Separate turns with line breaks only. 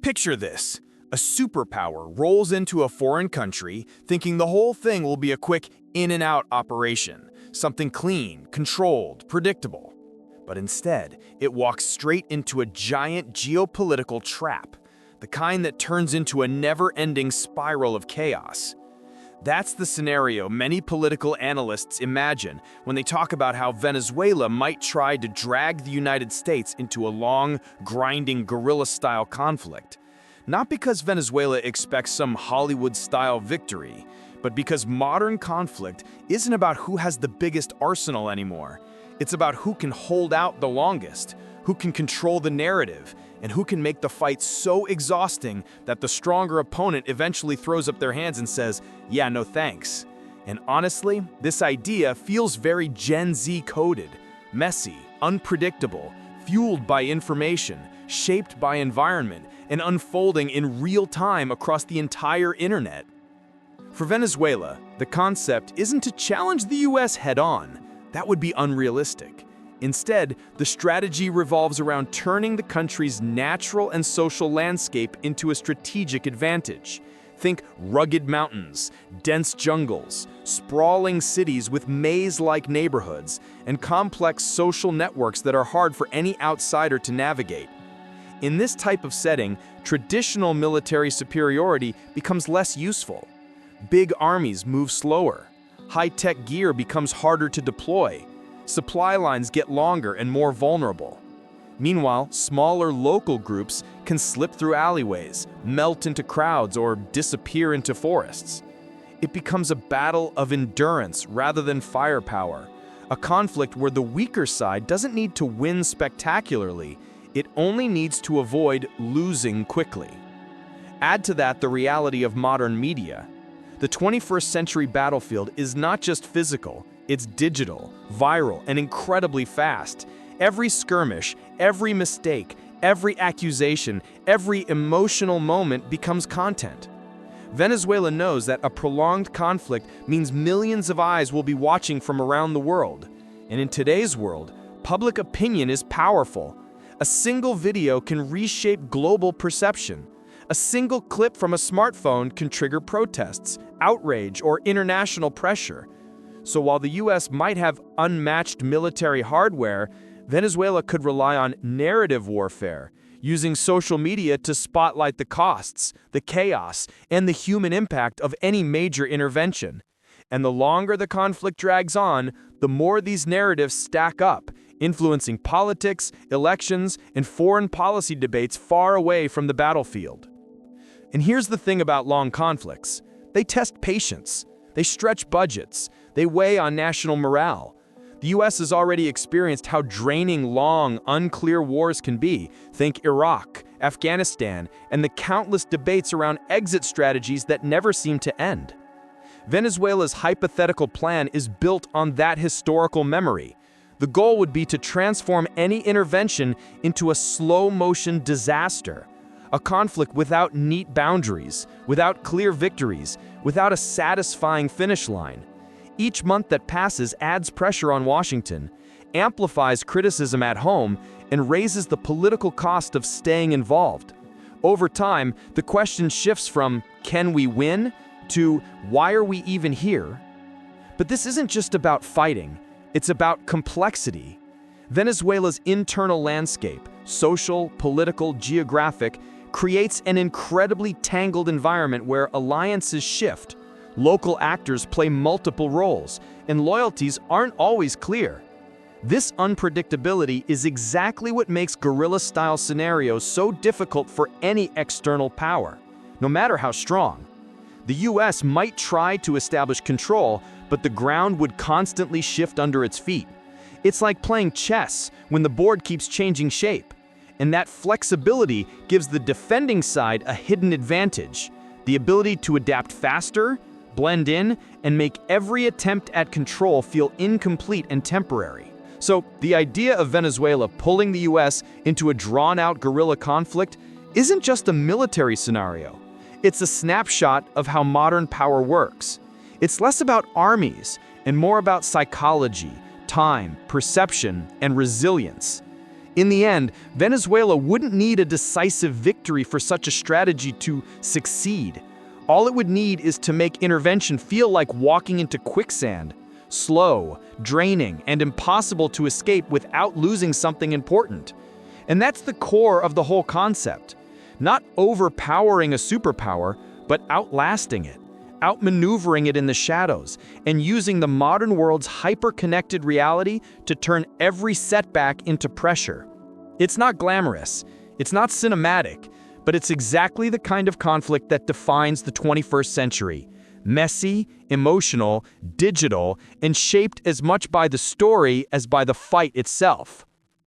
Picture this. A superpower rolls into a foreign country thinking the whole thing will be a quick in-and-out operation, something clean, controlled, predictable. But instead, it walks straight into a giant geopolitical trap, the kind that turns into a never-ending spiral of chaos. That's the scenario many political analysts imagine when they talk about how Venezuela might try to drag the United States into a long, grinding guerrilla-style conflict. Not because Venezuela expects some Hollywood-style victory, but because modern conflict isn't about who has the biggest arsenal anymore. It's about who can hold out the longest, who can control the narrative, and who can make the fight so exhausting that the stronger opponent eventually throws up their hands and says, "Yeah, no thanks." And honestly, this idea feels very Gen Z coded, messy, unpredictable, fueled by information, shaped by environment, and unfolding in real time across the entire internet. For Venezuela, the concept isn't to challenge the US head-on. That would be unrealistic. Instead, the strategy revolves around turning the country's natural and social landscape into a strategic advantage. Think rugged mountains, dense jungles, sprawling cities with maze-like neighborhoods, and complex social networks that are hard for any outsider to navigate. In this type of setting, traditional military superiority becomes less useful. Big armies move slower. High-tech gear becomes harder to deploy. Supply lines get longer and more vulnerable. Meanwhile, smaller local groups can slip through alleyways, melt into crowds, or disappear into forests. It becomes a battle of endurance rather than firepower, a conflict where the weaker side doesn't need to win spectacularly, it only needs to avoid losing quickly. Add to that the reality of modern media. The 21st century battlefield is not just physical, it's digital, viral, and incredibly fast. Every skirmish, every mistake, every accusation, every emotional moment becomes content. Venezuela knows that a prolonged conflict means millions of eyes will be watching from around the world. And in today's world, public opinion is powerful. A single video can reshape global perception. A single clip from a smartphone can trigger protests, outrage, or international pressure. So while the US might have unmatched military hardware, Venezuela could rely on narrative warfare, using social media to spotlight the costs, the chaos, and the human impact of any major intervention. And the longer the conflict drags on, the more these narratives stack up, influencing politics, elections, and foreign policy debates far away from the battlefield. And here's the thing about long conflicts. They test patience. They stretch budgets. They weigh on national morale. The US has already experienced how draining long, unclear wars can be. Think Iraq, Afghanistan, and the countless debates around exit strategies that never seem to end. Venezuela's hypothetical plan is built on that historical memory. The goal would be to transform any intervention into a slow-motion disaster. A conflict without neat boundaries, without clear victories, without a satisfying finish line. Each month that passes adds pressure on Washington, amplifies criticism at home, and raises the political cost of staying involved. Over time, the question shifts from, "Can we win?" to "Why are we even here?" But this isn't just about fighting, it's about complexity. Venezuela's internal landscape, social, political, geographic, creates an incredibly tangled environment where alliances shift, local actors play multiple roles, and loyalties aren't always clear. This unpredictability is exactly what makes guerrilla-style scenarios so difficult for any external power, no matter how strong. The US might try to establish control, but the ground would constantly shift under its feet. It's like playing chess when the board keeps changing shape. And that flexibility gives the defending side a hidden advantage, the ability to adapt faster, blend in, and make every attempt at control feel incomplete and temporary. So the idea of Venezuela pulling the US into a drawn-out guerrilla conflict isn't just a military scenario. It's a snapshot of how modern power works. It's less about armies and more about psychology, time, perception, and resilience.
In the end, Venezuela wouldn't need a decisive victory for such a strategy to succeed. All it would need is to make intervention feel like walking into quicksand, slow, draining, and impossible to escape without losing something important. And that's the core of the whole concept. Not overpowering a superpower, but outlasting it, outmaneuvering it in the shadows, and using the modern world's hyper-connected reality to turn every setback into pressure. It's not glamorous, it's not cinematic, but it's exactly the kind of conflict that defines the 21st century. Messy, emotional, digital, and shaped as much by the story as by the fight itself.